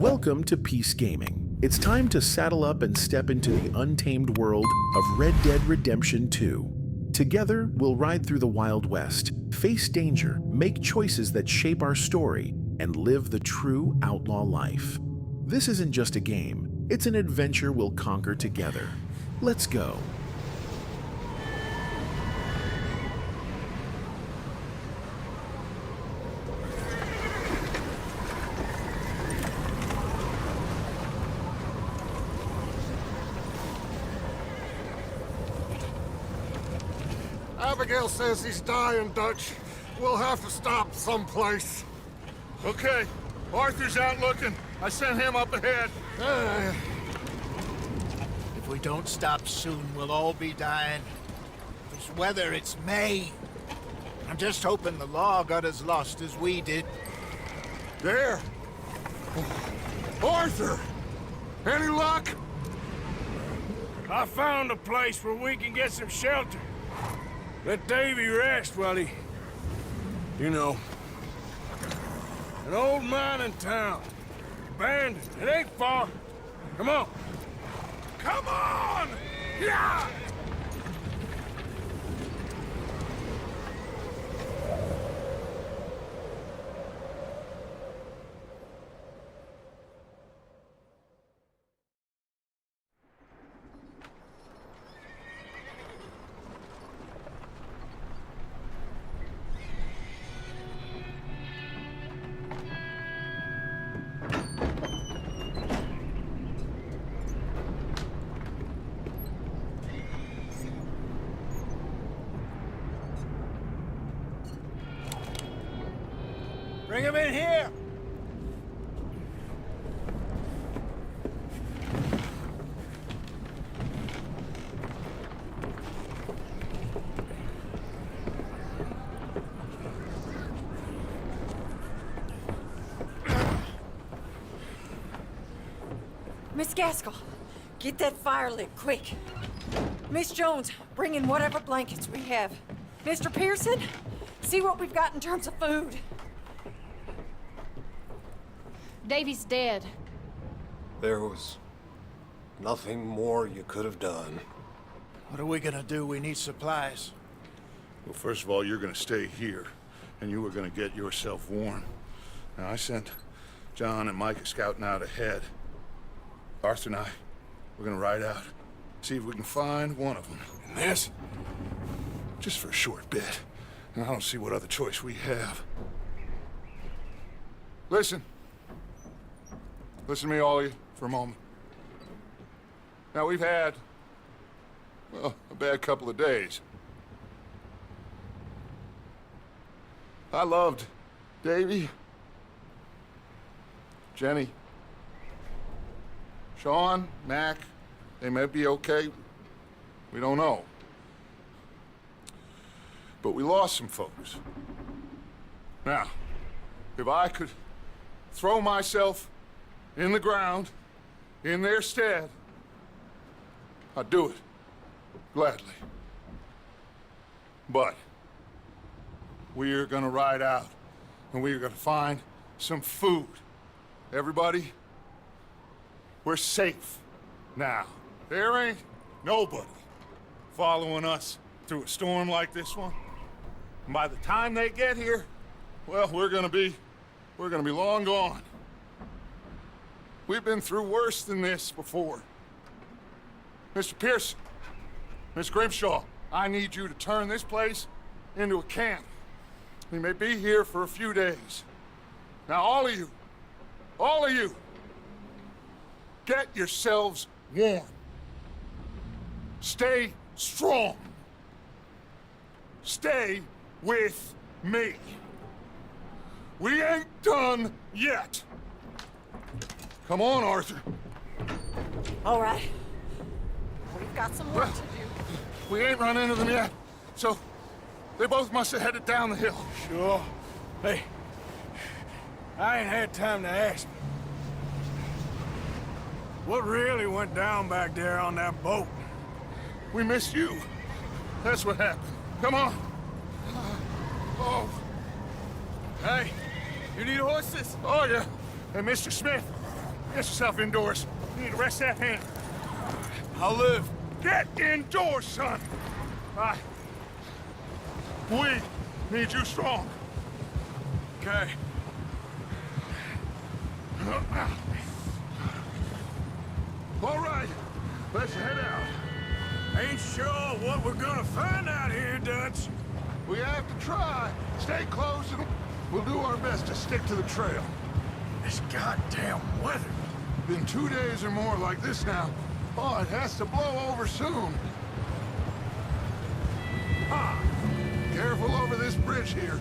Welcome to Peace Gaming. It's time to saddle up and step into the untamed world of Red Dead Redemption 2. Together, we'll ride through the Wild West, face danger, make choices that shape our story, and live the true outlaw life. This isn't just a game, it's an adventure we'll conquer together. Let's go. Abigail says he's dying, Dutch. We'll have to stop someplace. Okay. Arthur's out looking. I sent him up ahead. If we don't stop soon, we'll all be dying. This weather, it's May. I'm just hoping the law got as lost as we did. There. Arthur! Any luck? I found a place where we can get some shelter. Let Davy rest while he... You know. An old mining town. Abandoned. It ain't far. Come on. Come on! Yeah! Bring him in here! Miss Gaskell, get that fire lit, quick. Miss Jones, bring in whatever blankets we have. Mr. Pearson, see what we've got in terms of food. Davy's dead. There was nothing more you could have done. What are we gonna do? We need supplies. Well, first of all, you're gonna stay here, and you were gonna get yourself warm. Now, I sent John and Micah scouting out ahead. Arthur and I, we're gonna ride out, see if we can find one of them. And this, just for a short bit. And I don't see what other choice we have. Listen. Listen to me, all of you, for a moment. Now, we've had, well, a bad couple of days. I loved Davy, Jenny, Sean, Mac. They may be okay. We don't know. But we lost some folks. Now, if I could throw myself in the ground, in their stead, I'd do it, gladly. But we're gonna ride out, and we're gonna find some food. Everybody, we're safe now. There ain't nobody following us through a storm like this one. And by the time they get here, well, we're gonna be long gone. We've been through worse than this before. Mr. Pearson, Miss Grimshaw, I need you to turn this place into a camp. We may be here for a few days. Now, all of you, get yourselves warm. Stay strong. Stay with me. We ain't done yet. Come on, Arthur. All right. We've got some work to do. We ain't run into them yet, so they both must have headed down the hill. Sure. Hey, I ain't had time to ask. What really went down back there on that boat? We missed you. That's what happened. Come on. Oh. Hey, you need horses? Oh, yeah. Hey, Mr. Smith, Get yourself indoors. You need to rest that hand. I'll live. Get indoors, son! We need you strong. Okay. All right, let's head out. Ain't sure what we're gonna find out here, Dutch. We have to try. Stay close and we'll do our best to stick to the trail. This goddamn weather. Been 2 days or more like this now. Oh, it has to blow over soon. Careful over this bridge here.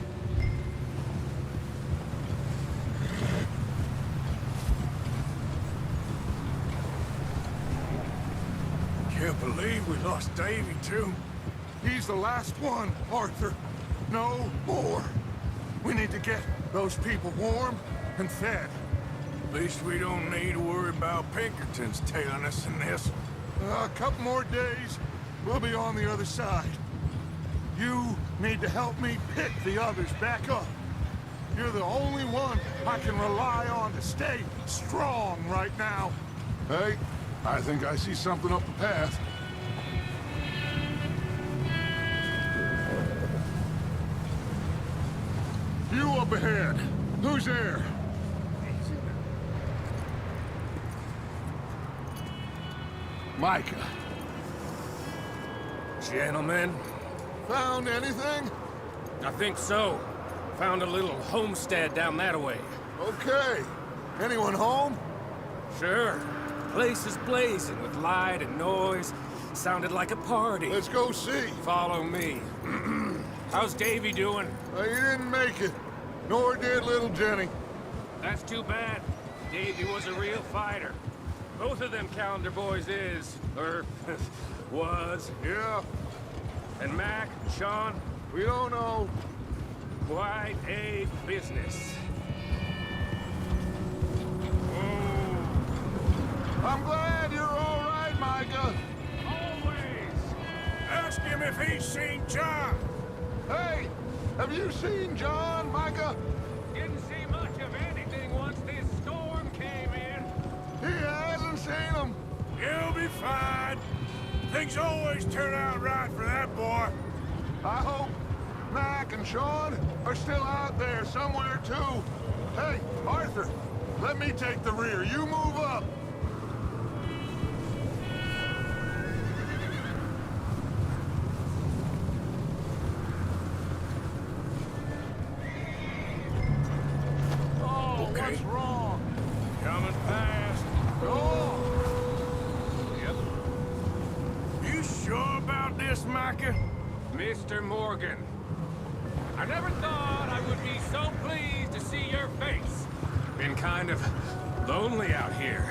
Can't believe we lost Davy, too. He's the last one, Arthur. No more. We need to get those people warm and fed. At least we don't need to worry about Pinkertons tailing us in this. A couple more days, we'll be on the other side. You need to help me pick the others back up. You're the only one I can rely on to stay strong right now. Hey, I think I see something up the path. You up ahead. Who's there? Micah. Gentlemen, Found anything? I think so. Found a little homestead down that way. Okay. Anyone home? Sure. Place is blazing with light and noise. Sounded like a party. Let's go see. Follow me. How's Davy doing? He didn't make it. Nor did little Jenny. That's too bad. Davy was a real fighter. Both of them calendar boys is, or was. Yeah, And Mac, Sean, we don't know. quite a business. I'm glad you're all right, Micah. Always! Ask him if he's seen John. Hey, have you seen John, Micah? Didn't see much of anything once this storm came in. He hasn't seen him. You'll be fine. Things always turn out right for that boy. I hope Mac and Sean are still out there somewhere, too. Hey, Arthur, let me take the rear. You move up. Oh, Okay. what's wrong? Coming fast. Oh, Yep. You sure about this, Micah? Mr. Morgan, I never thought I would be so pleased to see your face. Been kind of lonely out here.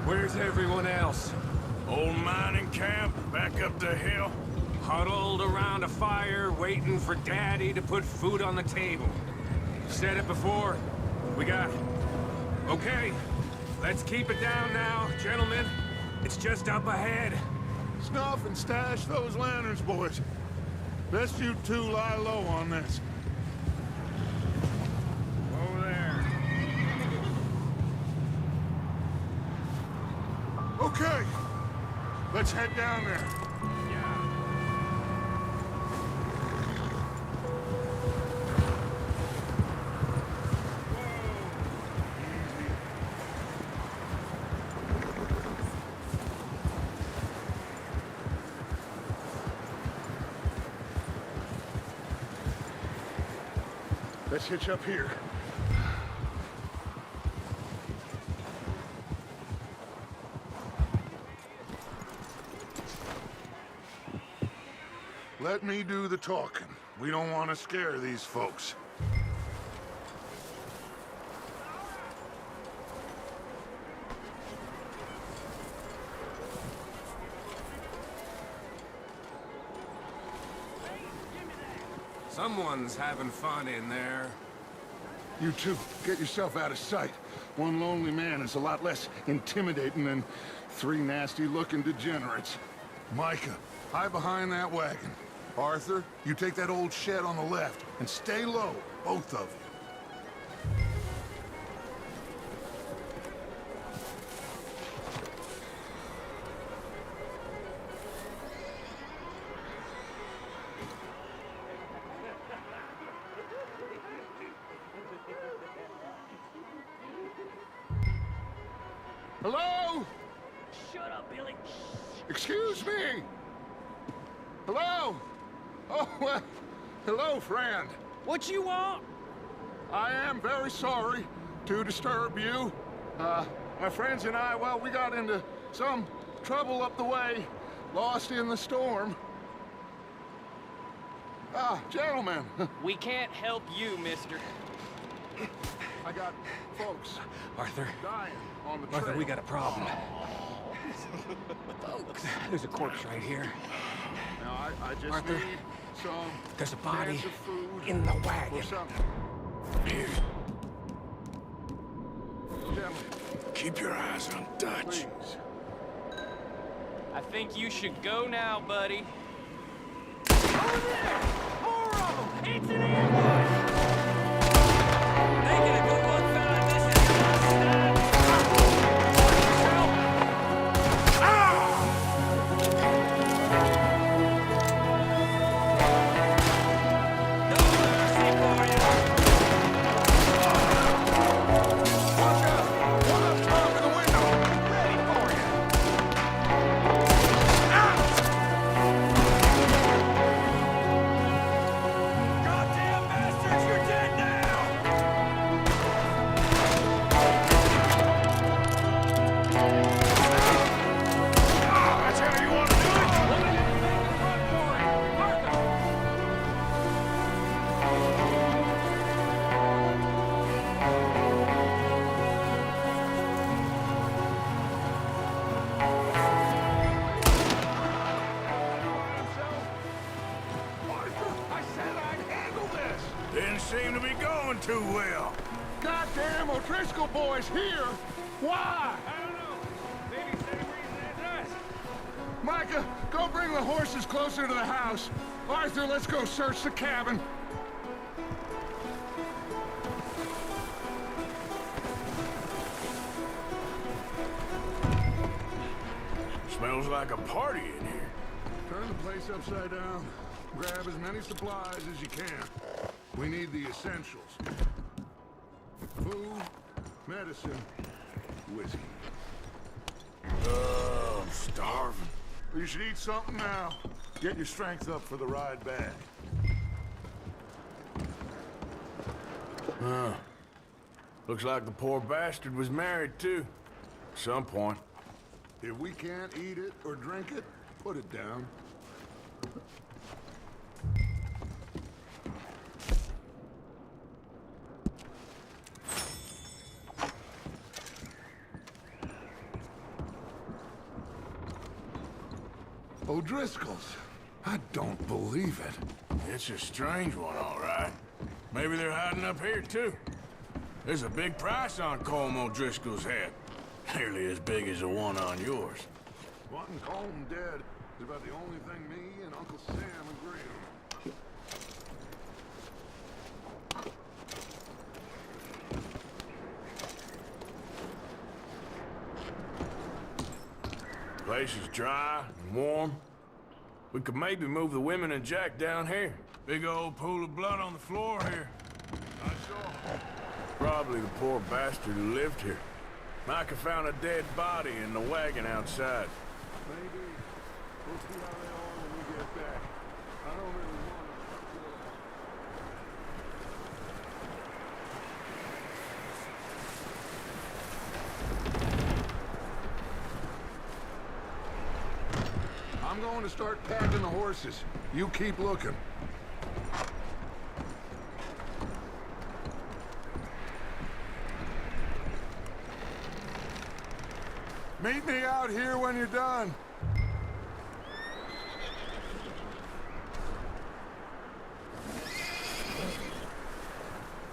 Where's everyone else? Old mining camp, back up the hill. Huddled around a fire, waiting for Daddy to put food on the table. Said it before. We got... Okay, let's keep it down now, gentlemen. It's just up ahead. snuff and stash those lanterns, boys. Best you two lie low on this. Over there. Okay, let's head down there. Yeah. Let's hitch up here. Let me do the talking. We don't want to scare these folks. Someone's having fun in there. You two, get yourself out of sight. One lonely man is a lot less intimidating than three nasty-looking degenerates. Micah, hide behind that wagon. Arthur, you take that old shed on the left, and stay low, both of you. Hello? Shut up, Billy. Excuse me? Hello? Oh, well, hello, friend. What you want? I am very sorry to disturb you. My friends and I, well, we got into some trouble up the way, lost in the storm. Ah, gentlemen. We can't help you, mister. I got folks Arthur. dying on the trail. Arthur, we got a problem. There's a corpse right here. Now, I just Arthur, need some there's a body cans of food in the or wagon. something. Here. Gentlemen, Keep your eyes on Dutch. please. I think you should go now, buddy. Over there! More of them! It's an ambush! Making a good one, fella. This is your last stand. No mercy for you. Watch out! One up top of the window! Ready for you. Goddamn bastards, you're dead now! That's how you want to do it? Woman in the back of the front for it. Arthur! Arthur, I said I'd handle this! Didn't seem to be going too well. Goddamn O'Driscoll boys here! Why? I don't know. Maybe same reason as us. Micah, go bring the horses closer to the house. Arthur, let's go search the cabin. Smells like a party in here. Turn the place upside down. Grab as many supplies as you can. We need the essentials. Food, medicine, whiskey. I'm starving. You should eat something now. Get your strength up for the ride back. Looks like the poor bastard was married too. At some point. If we can't eat it or drink it, put it down. O'Driscoll's. I don't believe it. It's a strange one, all right. Maybe they're hiding up here too. There's a big price on Colm O'Driscoll's head. Nearly as big as the one on yours. Wanting Colm dead is about the only thing me and Uncle Sam agree on. Place is dry and warm. We could maybe move the women and Jack down here. Big old pool of blood on the floor here. I saw. Probably the poor bastard who lived here. Micah found a dead body in the wagon outside. Maybe. We'll see how they are when we get back. I don't really want to. I'm going to start packing the horses. You keep looking. Meet me out here when you're done.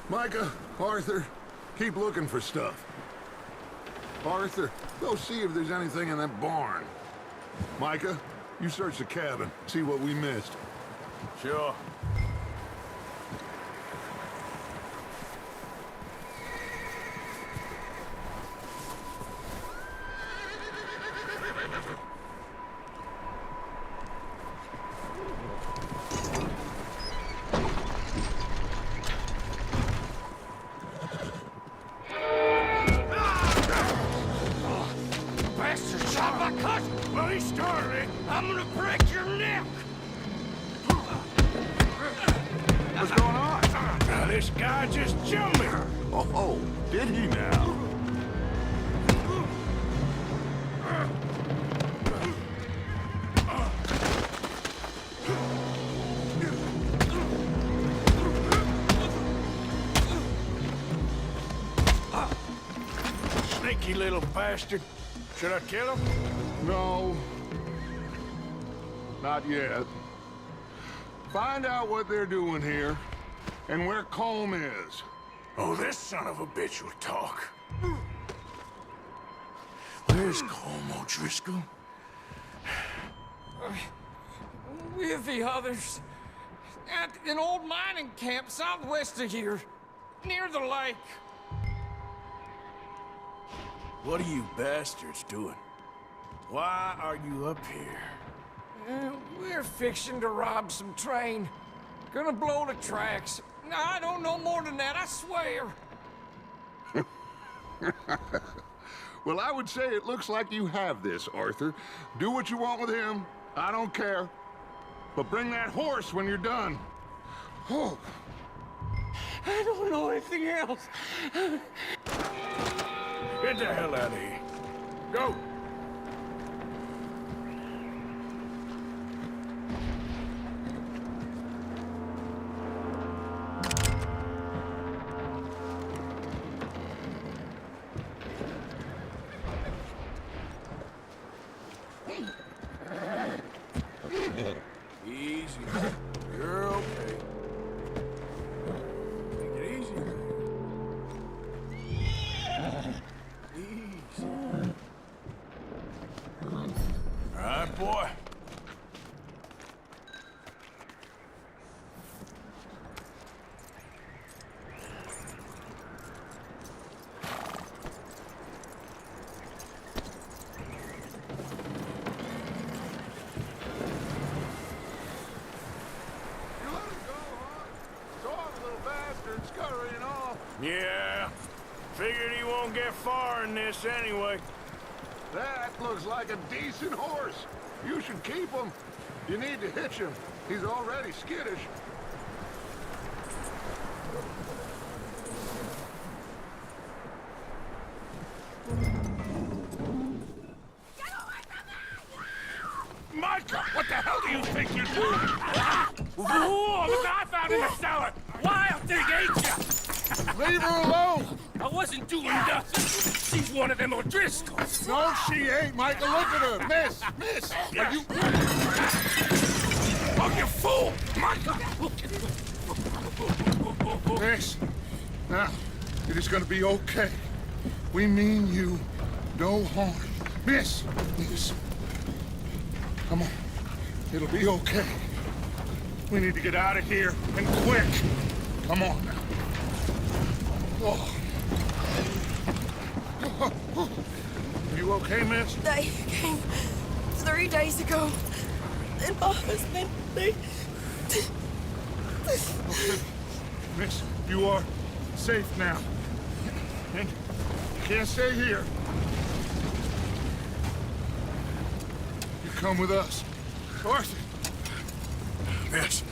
Micah, Arthur, keep looking for stuff. Arthur, go see if there's anything in that barn. Micah, you search the cabin, see what we missed. Sure. Restart it. I'm gonna break your neck. What's going on? Now, this guy just jumped me. Oh, did he now? Sneaky little bastard. Should I kill him? No. Not yet. Find out what they're doing here, and where Colm is. Oh, this son of a bitch will talk. Where's Colm O'Driscoll? With the others. At an old mining camp southwest of here. Near the lake. What are you bastards doing? Why are you up here? We're fixing to rob some train. Gonna blow the tracks. I don't know more than that, I swear. Well, I would say it looks like you have this, Arthur. Do what you want with him. I don't care. But bring that horse when you're done. Oh. I don't know anything else. Get the hell out of here. Go! Easy. You're okay. Take it easy. Easy. All right, boy. Yeah, figured he won't get far in this anyway. That looks like a decent horse. You should keep him. You need to hitch him. He's already skittish. Micah, what the hell do you think you're doing? Whoa, look, I found in the cellar. Wild thing ate ya. Leave her alone! I wasn't doing nothing. She's one of them O'Driscolls. No, she ain't, Micah. Look at her. Miss! Miss! Are you... Oh, you fool! Micah! Miss, now, it is gonna be okay. We mean you no harm. Miss! Miss. Come on. It'll be okay. We need to get out of here, and quick. Come on now. Oh. You okay, miss? They came 3 days ago. And my husband, they... Okay. Miss, you are safe now. And you can't stay here. You come with us. Arthur. Miss,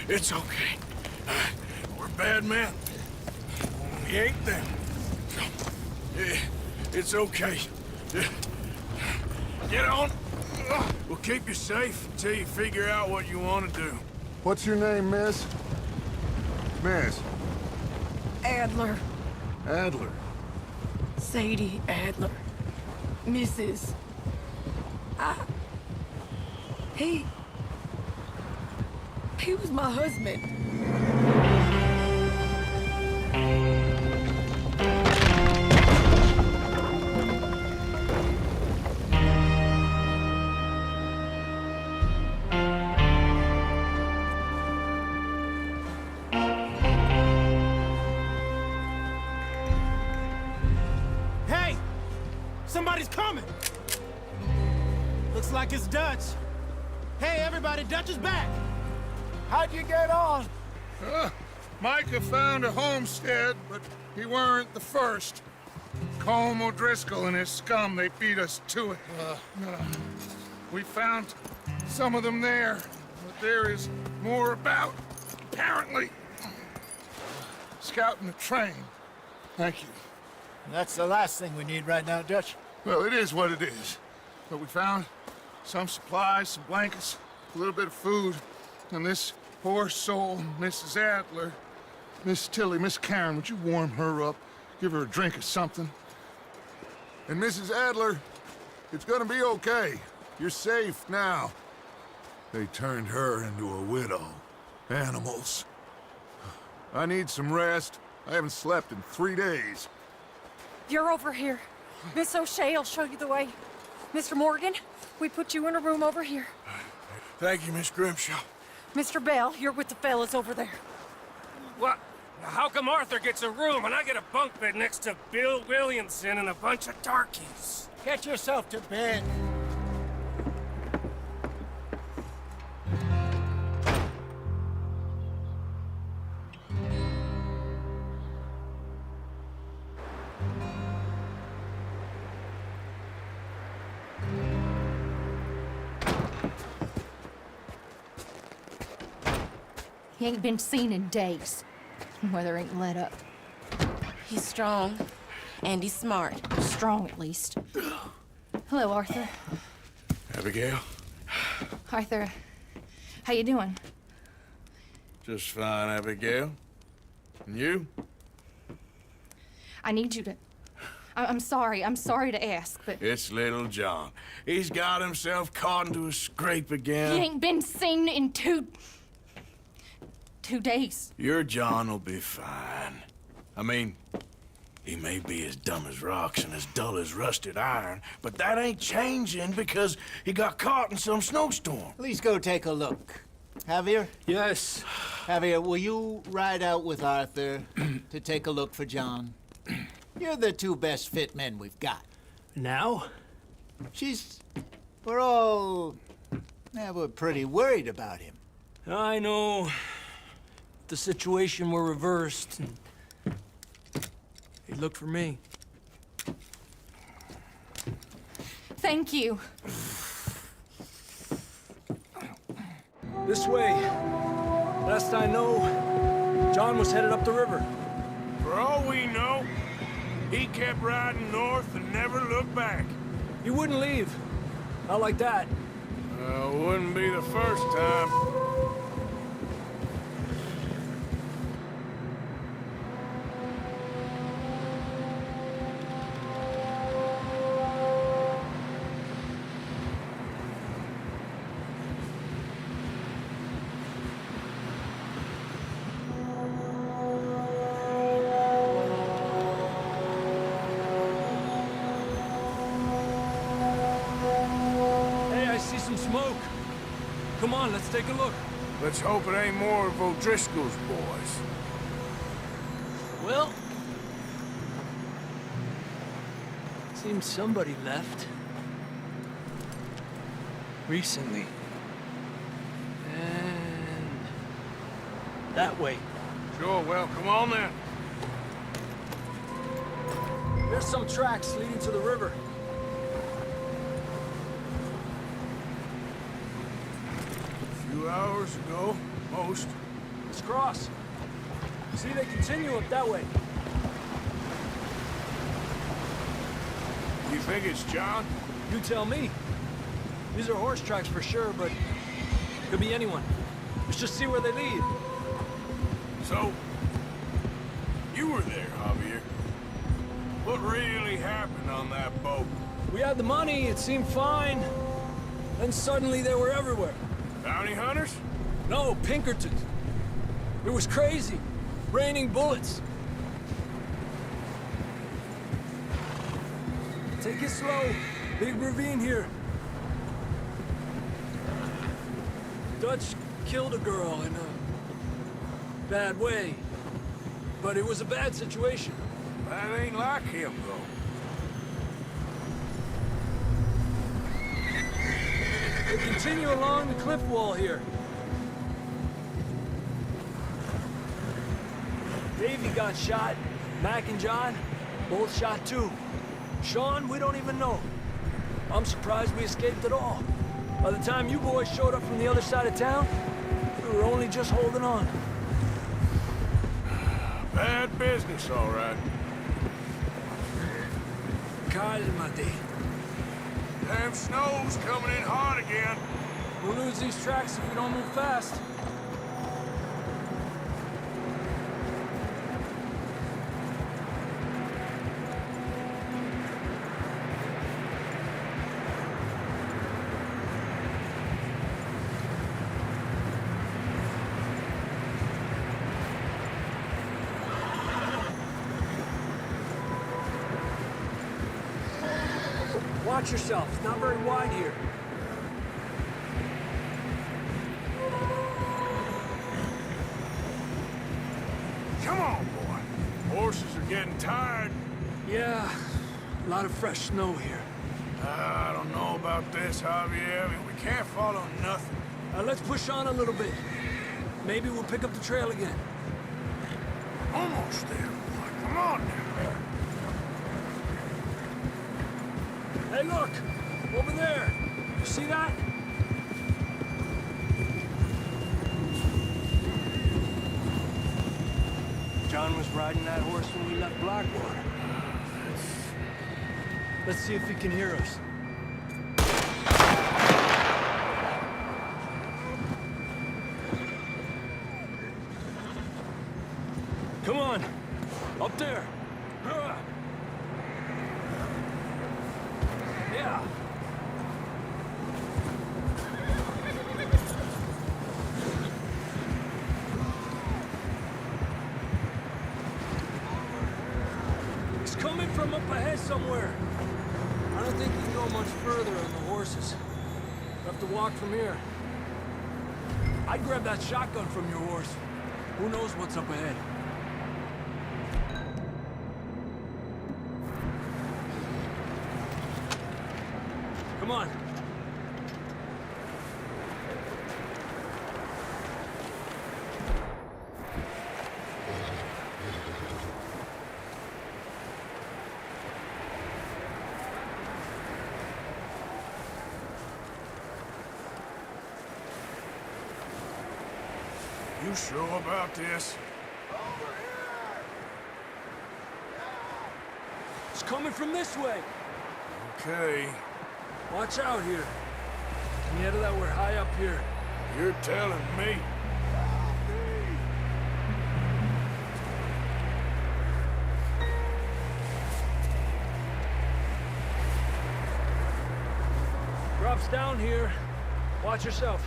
it's okay. We're bad men. We ain't them. It's okay. Get on. We'll keep you safe until you figure out what you want to do. What's your name, miss? Miss. Adler. Adler. Sadie Adler. Mrs. He was my husband. Hey! Somebody's coming! Looks like it's Dutch. Hey, everybody, Dutch is back! How'd you get on? Micah found a homestead, but he weren't the first. Colm O'Driscoll and his scum, they beat us to it. We found some of them there, but there is more about, apparently. Scouting the train. Thank you. That's the last thing we need right now, Dutch. Well, it is what it is. But we found some supplies, some blankets, a little bit of food, and this poor soul, Mrs. Adler, Miss Tilly, Miss Karen, would you warm her up? Give her a drink or something? And Mrs. Adler, it's gonna be okay. You're safe now. They turned her into a widow. Animals. I need some rest. I haven't slept in 3 days. You're over here. Miss O'Shea will show you the way. Mr. Morgan, we put you in a room over here. Thank you, Miss Grimshaw. Mr. Bell, you're with the fellas over there. What? How come Arthur gets a room and I get a bunk bed next to Bill Williamson and a bunch of darkies? Get yourself to bed. He ain't been seen in days. Weather ain't let up. He's strong, and he's smart. Strong, at least. Hello, Arthur. Abigail? Arthur, how you doing? Just fine, Abigail. And you? I need you to... I'm sorry to ask, but... It's little John. He's got himself caught into a scrape again. He ain't been seen in 2 days. Your John will be fine. I mean, he may be as dumb as rocks and as dull as rusted iron, but that ain't changing because he got caught in some snowstorm. Please go take a look. Javier? Yes. Javier, will you ride out with Arthur to take a look for John? You're the 2 best fit men we've got. Now? We're pretty worried about him. I know. The situation were reversed, and he looked for me. Thank you. This way. Last I know, John was headed up the river. For all we know, he kept riding north and never looked back. He wouldn't leave. Not like that. Wouldn't be the first time. Come on, let's take a look. Let's hope it ain't more of O'Driscoll's boys. Well... seems somebody left. Recently. And... that way. Sure, well, come on then. There's some tracks leading to the river. A few hours ago, most. Let's cross. See, they continue up that way. You think it's John? You tell me. These are horse tracks for sure, but could be anyone. Let's just see where they lead. So, you were there, Javier. What really happened on that boat? We had the money, it seemed fine. Then suddenly they were everywhere. Bounty hunters? No, Pinkertons. It was crazy. Raining bullets. Take it slow. Big ravine here. Dutch killed a girl in a bad way. But it was a bad situation. That ain't like him, though. They continue along the cliff wall here. Davey got shot. Mac and John, both shot too. Sean, we don't even know. I'm surprised we escaped at all. By the time you boys showed up from the other side of town, we were only just holding on. Bad business, all right. Cálmate. Damn snow's coming in hard again. We'll lose these tracks if we don't move fast. Watch yourself. It's not very wide here. Come on, boy. Horses are getting tired. Yeah, a lot of fresh snow here. I don't know about this, Javier. I mean, we can't follow nothing. Let's push on a little bit. Maybe we'll pick up the trail again. Almost there, boy. Come on now. Hey, look! Over there! You see that? John was riding that horse when we left Blackwater. Let's see if he can hear us. Come on! Up there! Yeah! He's coming from up ahead somewhere. I don't think he can go much further on the horses. We'll have to walk from here. I'd grab that shotgun from your horse. Who knows what's up ahead? Come on. You sure about this? It's coming from this way. Okay. Watch out here. Get that we're high up here. You're telling me. Drops down here. Watch yourself.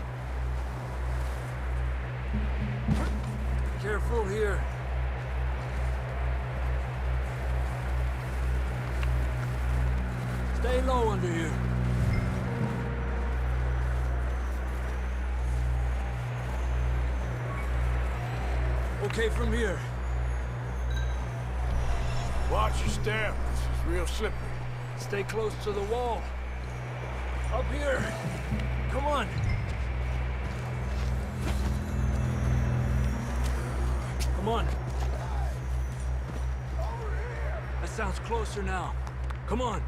Careful here. Stay low under here. Okay from here. Watch your step. This is real slippery. Stay close to the wall. Up here. Come on. Come on. That sounds closer now. Come on.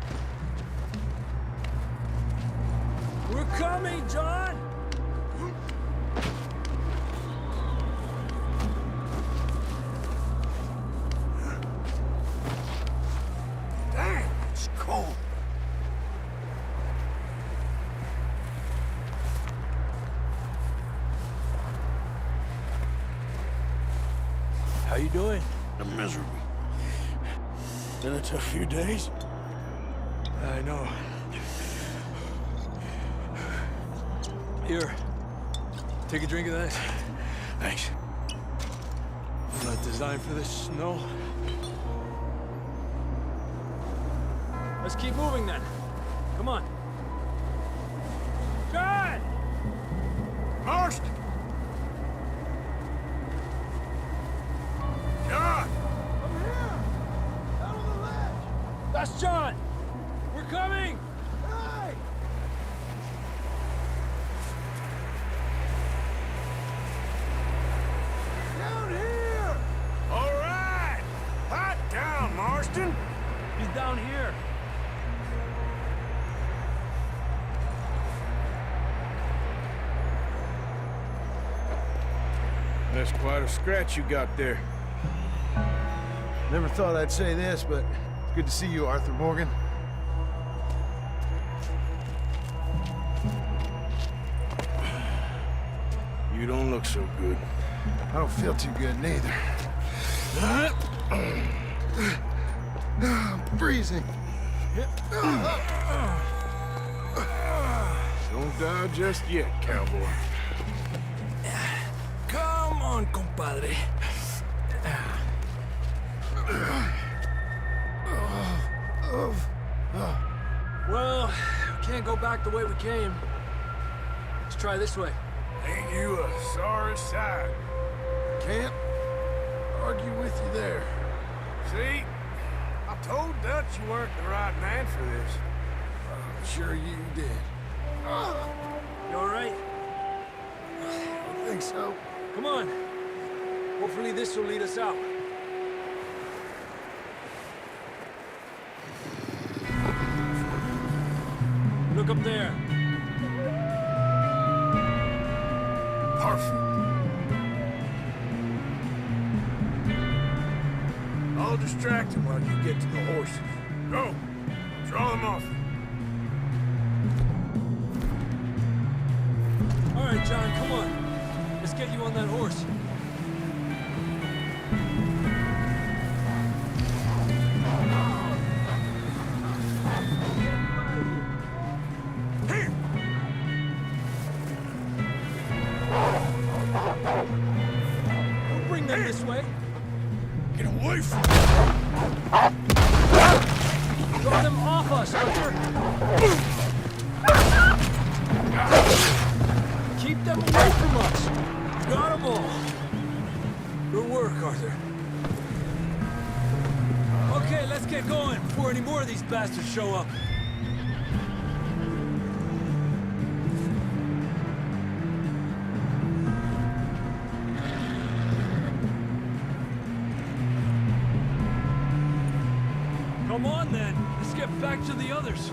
We're coming, John! Damn, it's cold. How you doing? I'm miserable. Been a tough few days. I know. Here. Take a drink of that. Thanks. I'm not designed for this snow. Let's keep moving then. Come on. John! Marston! John! Over here! Down on the ledge! That's John! We're coming! Hey! Down here! All right! Hot down, Marston! He's down here. That's quite a scratch you got there. Never thought I'd say this, but it's good to see you, Arthur Morgan. You don't look so good. I don't feel too good, neither. I'm freezing. Don't die just yet, cowboy. Come on, compadre. Well, we can't go back the way we came. Let's try this way. Ain't you a sorry sight? Can't argue with you there. See? I told Dutch you weren't the right man for this. I'm sure you did. You all right? I think so. Come on. Hopefully this will lead us out. Look up there. Perfect. I'll distract him while you get to the horses. Go. Draw them off. All right, John, come on. Let's get you on that horse. Here! We'll bring them this way. Get away from me! Draw them off us, Arthur. Keep them away from us. Got them all. Good work, Arthur. Okay, let's get going before any more of these bastards show up. Come on, then. Let's get back to the others.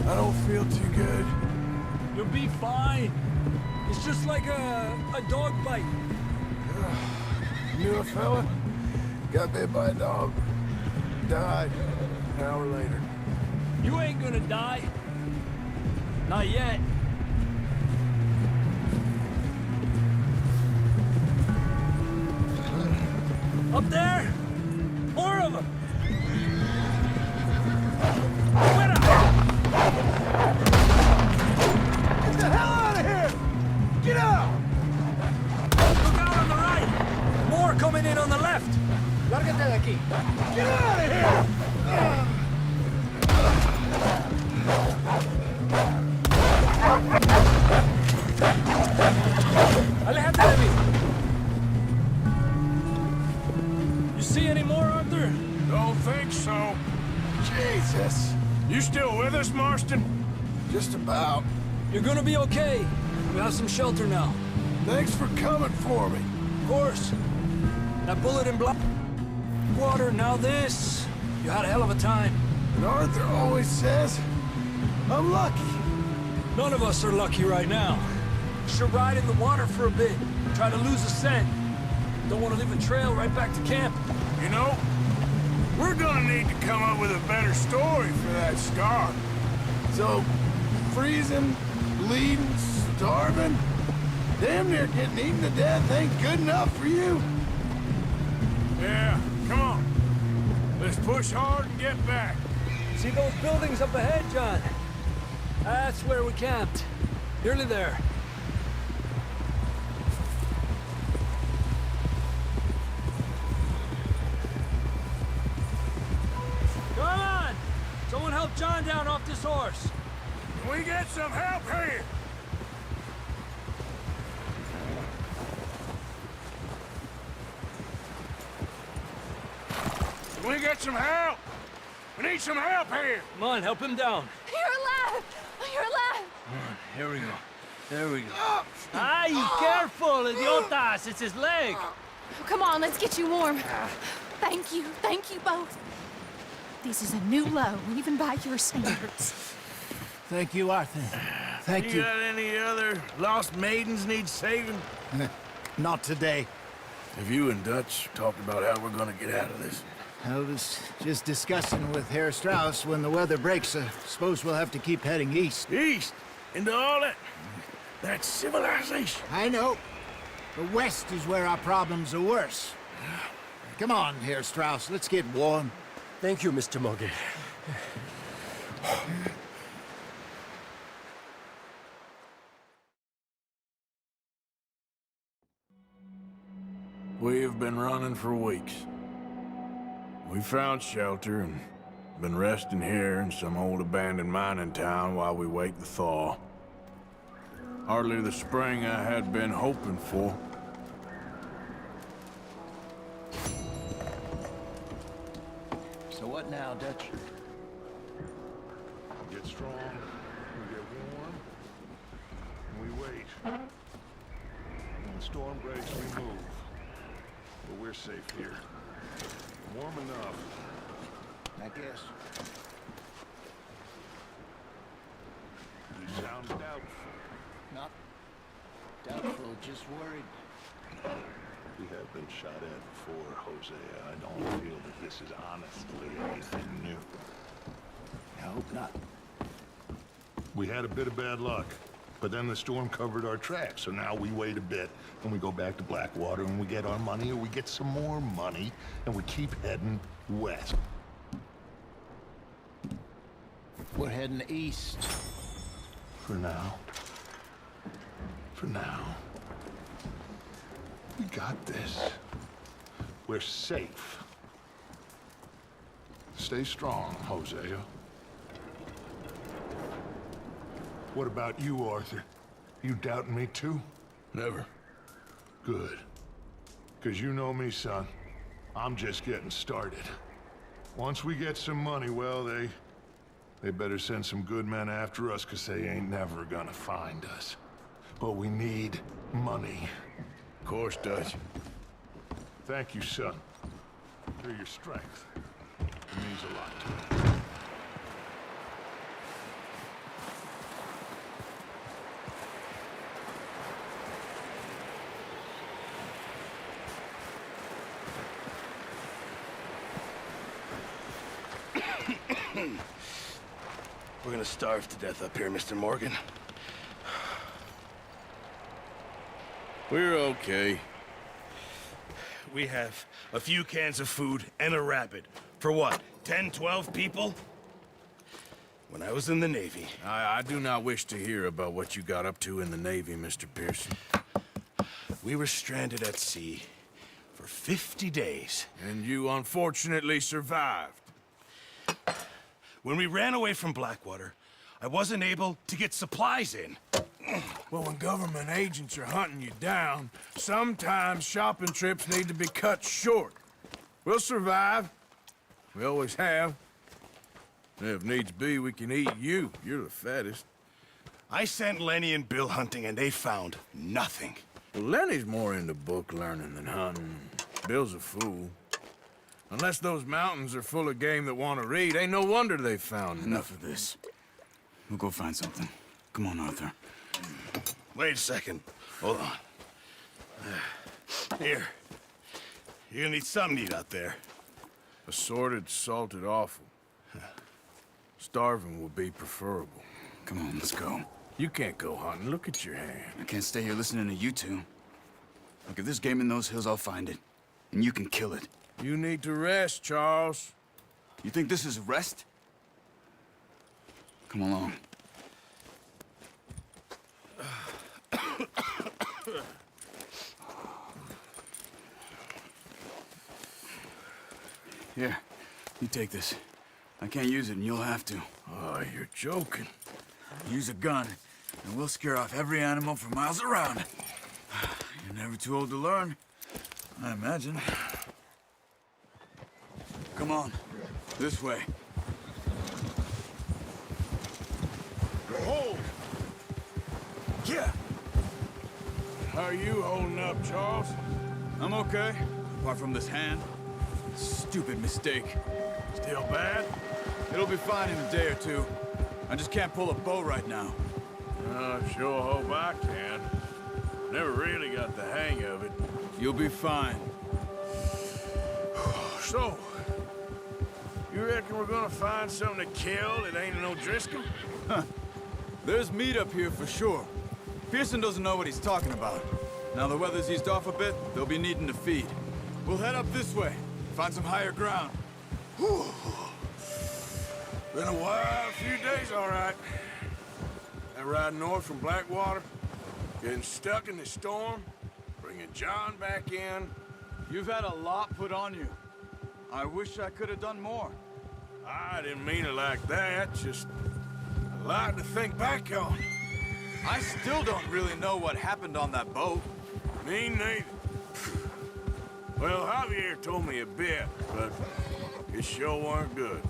I don't feel too good. You'll be fine. It's just like a dog bite. Knew a fella? Got bit by a dog. Died an hour later. You ain't gonna die. Not yet. Up there! More of them! Get the hell out of here! Get out! Look out on the right! More coming in on the left! Lárgate de aquí! Get out of here! Aléjate de mí! You see any more, Arthur? Don't think so. Jesus! You still with us, Marston? Just about. You're gonna be okay. We have some shelter now. Thanks for coming for me. Of course. That bullet in black water, now this. You had a hell of a time. And Arthur always says, I'm lucky. None of us are lucky right now. Should ride in the water for a bit. Try to lose a scent. Don't want to leave a trail right back to camp. You know, we're gonna need to come up with a better story for that scar. So, freezing, bleeding, starving, damn near getting eaten to death ain't good enough for you? Yeah, come on. Let's push hard and get back. See those buildings up ahead, John? That's where we camped. Nearly there. Come on! Someone help John down off this horse. Can we get some help here? Can we get some help? We need some help here. Come on, help him down. You're alive! You're alive! Come on, here we go. There we go. Ay, careful, idiotas! It's his leg. Come on, let's get you warm. Thank you both. This is a new low, even by your standards. Thank you, Arthur. Thank you. Got any other lost maidens need saving? Not today. Have you and Dutch talked about how we're gonna get out of this? I was just discussing with Herr Strauss when the weather breaks. I suppose we'll have to keep heading east. East? Into all that... That's civilization. I know. The west is where our problems are worse. Come on, Herr Strauss, let's get warm. Thank you, Mr. Morgan. We have been running for weeks. We found shelter and been resting here in some old abandoned mining town while we wait the thaw. Hardly the spring I had been hoping for. So what now, Dutch? We get strong, we get warm, and we wait. When the storm breaks, we move. But we're safe here. Warm enough. I guess. You sound doubtful. Not doubtful, just worried. We have been shot at before, Hosea. I don't feel that this is honestly anything new. I hope not. We had a bit of bad luck, but then the storm covered our tracks, so now we wait a bit, and we go back to Blackwater, and we get our money, or we get some more money, and we keep heading west. We're heading east. For now. For now. We got this. We're safe. Stay strong, Hosea. What about you, Arthur? You doubting me too? Never. Good. 'Cause you know me, son. I'm just getting started. Once we get some money, well, they better send some good men after us, 'cause they ain't never gonna find us. But we need money. Of course, Dutch. Thank you, son. For your strength. It means a lot to me. We're gonna starve to death up here, Mr. Morgan. We're okay. We have a few cans of food and a rabbit. For what, 10, 12 people? When I was in the Navy... I do not wish to hear about what you got up to in the Navy, Mr. Pearson. We were stranded at sea for 50 days. And you unfortunately survived. When we ran away from Blackwater, I wasn't able to get supplies in. Well, when government agents are hunting you down, sometimes shopping trips need to be cut short. We'll survive. We always have. And if needs be, we can eat you. You're the fattest. I sent Lenny and Bill hunting, and they found nothing. Well, Lenny's more into book learning than hunting. Bill's a fool. Unless those mountains are full of game that want to read, ain't no wonder they found Enough of this. We'll go find something. Come on, Arthur. Wait a second. Hold on. Here. You're gonna need something to eat out there. Assorted, salted offal. Starving will be preferable. Come on, let's go. You can't go hunting. Look at your hand. I can't stay here listening to you two. Look, if there's game in those hills, I'll find it. And you can kill it. You need to rest, Charles. You think this is rest? Come along. Here, you take this. I can't use it, and you'll have to. Oh, you're joking. Use a gun, and we'll scare off every animal for miles around. You're never too old to learn, I imagine. Come on, this way. Hold! Yeah! How are you holding up, Charles? I'm okay, apart from this hand. Stupid mistake. Still bad? It'll be fine in a day or two. I just can't pull a bow right now. I sure hope I can. Never really got the hang of it. You'll be fine. So, you reckon we're gonna find something to kill that ain't no Driscoll? Huh. There's meat up here for sure. Pearson doesn't know what he's talking about. Now the weather's eased off a bit, they'll be needing to feed. We'll head up this way, find some higher ground. Whew. Been a wild few days, all right. That ride north from Blackwater, getting stuck in the storm, bringing John back in. You've had a lot put on you. I wish I could have done more. I didn't mean it like that, just a lot to think back on. I still don't really know what happened on that boat. Me neither. Well, Javier told me a bit, but it sure weren't good.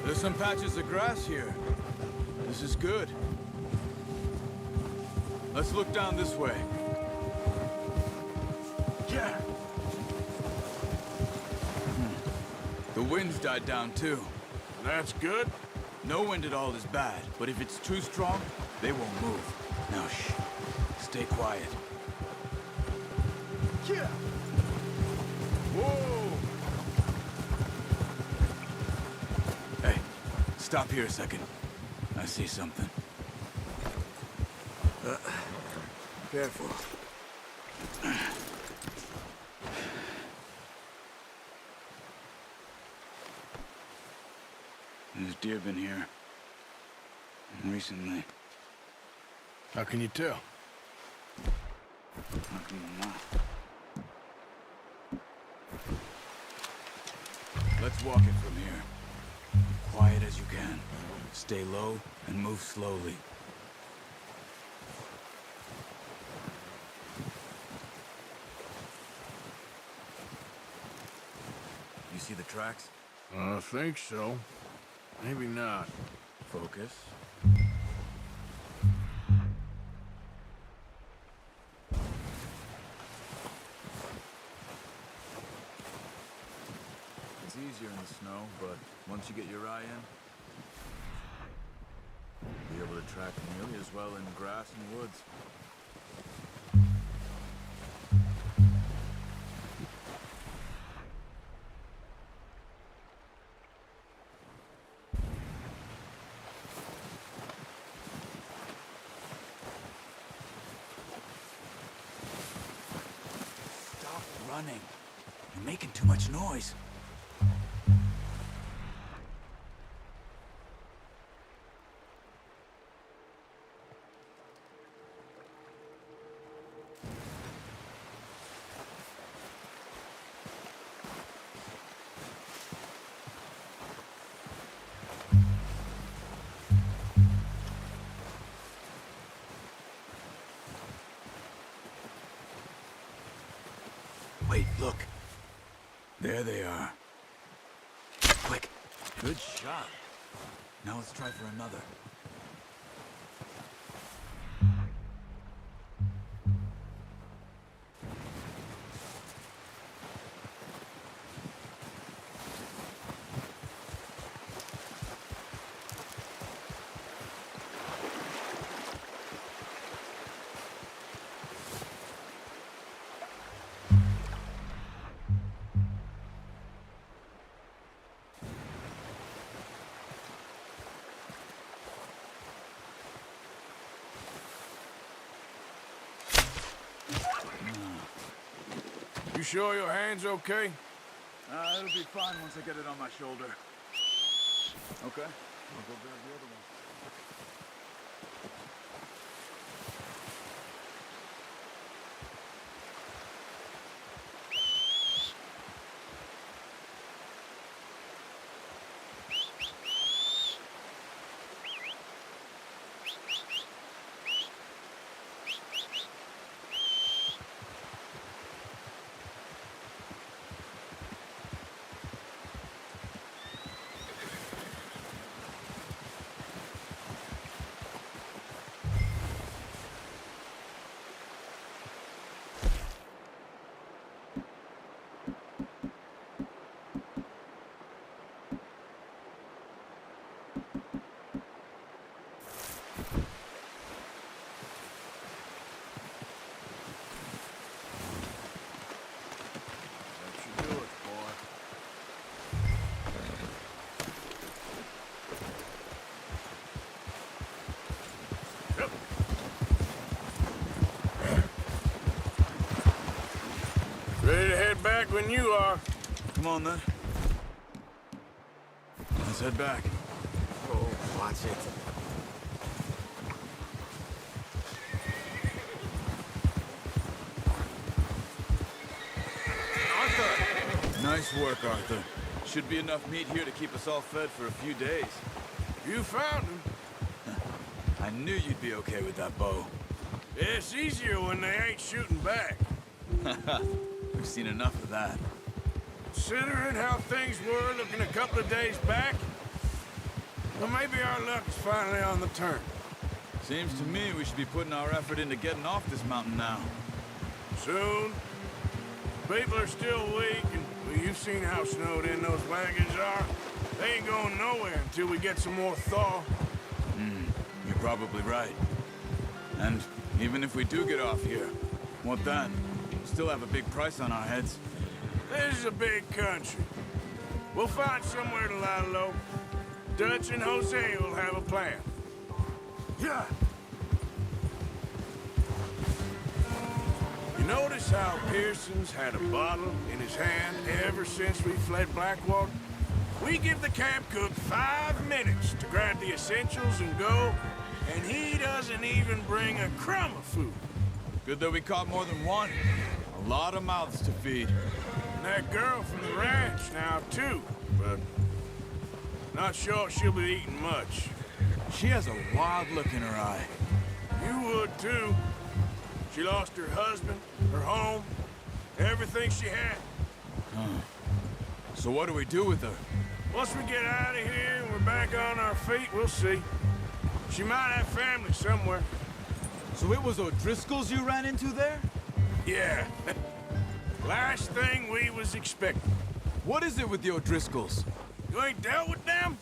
There's some patches of grass here. This is good. Let's look down this way. Yeah. The wind's died down too. That's good. No wind at all is bad, but if it's too strong, they won't move. Now shh. Stay quiet. Yeah. Whoa. Hey, stop here a second. I see something. Careful. There's deer been here. Recently. How can you tell? How can you not? Let's walk it from here. Quiet as you can. Stay low and move slowly. You see the tracks? I think so. Maybe not. Focus. It's easier in the snow, but once you get your eye in, you'll be able to track nearly as well in grass and woods. Stop running. You're making too much noise. Wait, look. There they are. Quick. Good shot. Now let's try for another. You sure your hand's okay? It'll be fine once I get it on my shoulder. Okay, I'll go grab the other one. when you are. Come on, then. Let's head back. Oh, watch it. Arthur! Nice work, Arthur. Should be enough meat here to keep us all fed for a few days. You found him. I knew you'd be okay with that bow. It's easier when they ain't shooting back. We've seen enough of that. Considering how things were looking a couple of days back, well, maybe our luck's finally on the turn. Seems to me we should be putting our effort into getting off this mountain now. Soon. People are still weak, and well, you've seen how snowed in those wagons are. They ain't going nowhere until we get some more thaw. You're probably right. And even if we do get off here, what then? Still have a big price on our heads. This is a big country. We'll find somewhere to lie low. Dutch and Jose will have a plan. Yeah. You notice how Pearson's had a bottle in his hand ever since we fled Blackwater? We give the camp cook 5 minutes to grab the essentials and go, and he doesn't even bring a crumb of food. Good that we caught more than one. A lot of mouths to feed. And that girl from the ranch now, too, but not sure she'll be eating much. She has a wild look in her eye. You would, too. She lost her husband, her home, everything she had. So what do we do with her? Once we get out of here and we're back on our feet, we'll see. She might have family somewhere. So it was O'Driscoll's you ran into there? Yeah. Last thing we was expecting. What is it with the O'Driscolls? You ain't dealt with them?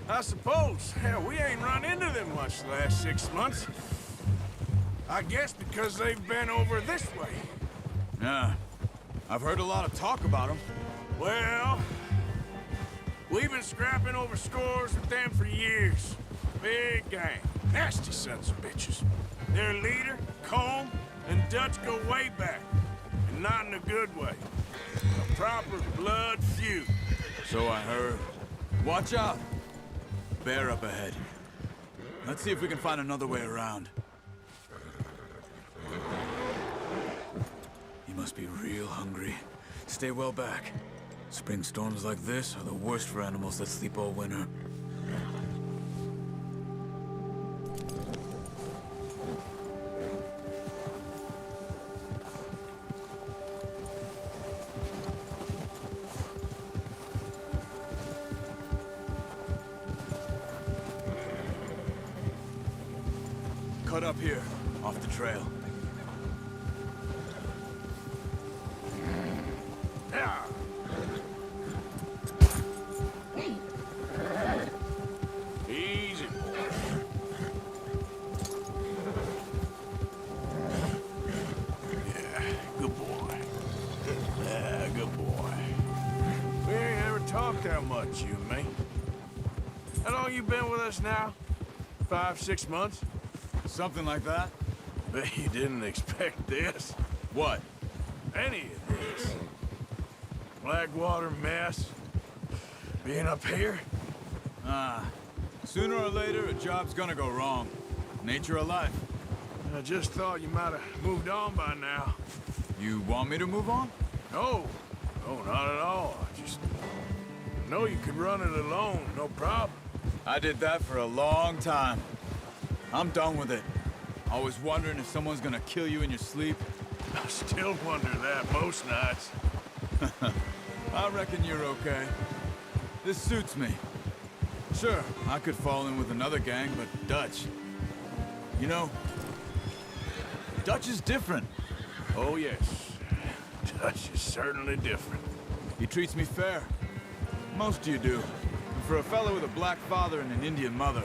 I suppose. Hell, we ain't run into them much the last 6 months. I guess because they've been over this way. Yeah. I've heard a lot of talk about them. Well, we've been scrapping over scores with them for years. Big gang. Nasty sons of bitches. Their leader, Combe, and Dutch go way back. And not in a good way. A proper blood feud. So I heard. Watch out. Bear up ahead. Let's see if we can find another way around. He must be real hungry. Stay well back. Spring storms like this are the worst for animals that sleep all winter. Cut up here, off the trail. Yeah. Easy. Yeah, good boy. Yeah, good boy. We ain't ever talked that much, you and me. How long you been with us now? 5, 6 months? Something like that? Bet you didn't expect this. What? Any of this. Blackwater mess. Being up here. Sooner or later, a job's gonna go wrong. Nature of life. I just thought you might have moved on by now. You want me to move on? No. No, not at all. I just know you could run it alone, no problem. I did that for a long time. I'm done with it. Always wondering if someone's gonna kill you in your sleep. I still wonder that most nights. I reckon you're okay. This suits me. Sure, I could fall in with another gang, but Dutch... You know, Dutch is different. Oh, yes. Dutch is certainly different. He treats me fair. Most of you do. And for a fellow with a black father and an Indian mother,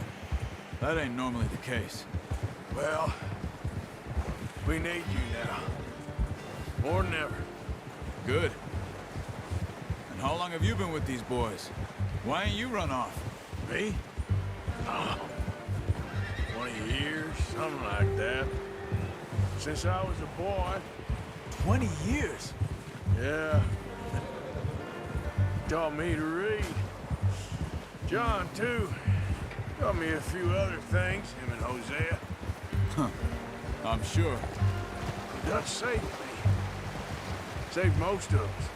that ain't normally the case. Well, we need you now. More than ever. Good. And how long have you been with these boys? Why ain't you run off? Me? Oh, 20 years, something like that. Since I was a boy. 20 years? Yeah. Taught me to read. John, too. Taught me a few other things, him and Hosea. Huh. I'm sure. Dutch saved me. Saved most of us.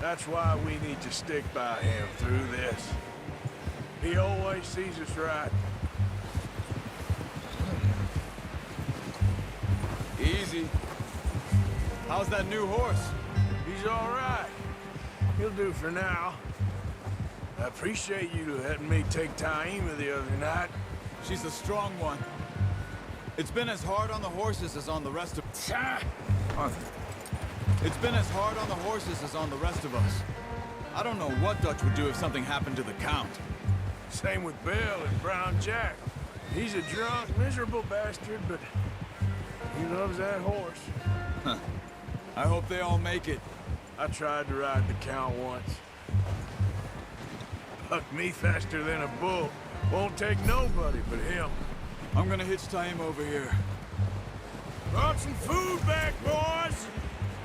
That's why we need to stick by him through this. He always sees us right. Easy. How's that new horse? He's all right. He'll do for now. I appreciate you letting me take Taima the other night. She's a strong one. It's been as hard on the horses as on the rest of... Arthur. It's been as hard on the horses as on the rest of us. I don't know what Dutch would do if something happened to the Count. Same with Bill and Brown Jack. He's a drunk, miserable bastard, but he loves that horse. Huh. I hope they all make it. I tried to ride the Count once. Bucked me faster than a bull. Won't take nobody but him. I'm gonna hitch Taima over here. Brought some food back, boys!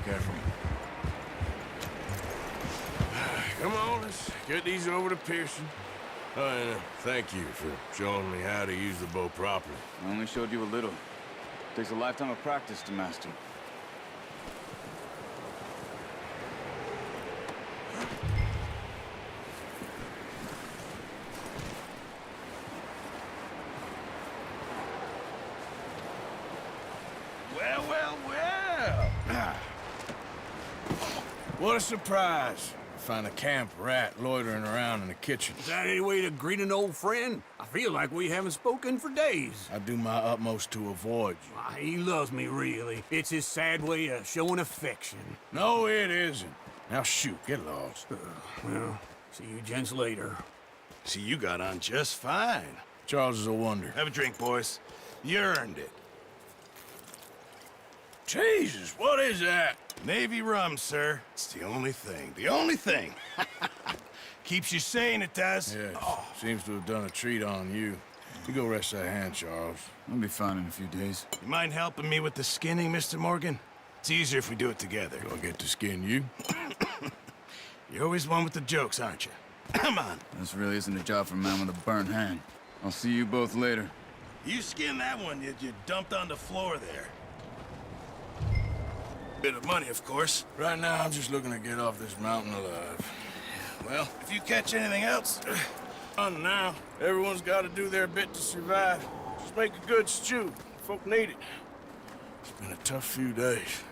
Careful. Come on, let's get these over to Pearson. Oh, and thank you for showing me how to use the bow properly. I only showed you a little. Takes a lifetime of practice to master. Well, well, well. What a surprise. Find a camp rat loitering around in the kitchen. Is that any way to greet an old friend? I feel like we haven't spoken for days. I do my utmost to avoid you. Why, he loves me, really. It's his sad way of showing affection. No, it isn't. Now shoot, get lost. Well, see you gents later. See, you got on just fine. Charles is a wonder. Have a drink, boys. You earned it. Jesus, what is that? Navy rum, sir. It's the only thing. The only thing. Keeps you sane, it does. Yes, seems to have done a treat on you. You go rest that hand, Charles. I'll be fine in a few days. You mind helping me with the skinning, Mr. Morgan? It's easier if we do it together. Do I get to skin you? You're always one with the jokes, aren't you? Come on. This really isn't a job for a man with a burnt hand. I'll see you both later. You skinned that one you dumped on the floor there. Bit of money, of course. Right now, I'm just looking to get off this mountain alive. Well, if you catch anything else, on now. Everyone's got to do their bit to survive. Just make a good stew. Folk need it. It's been a tough few days.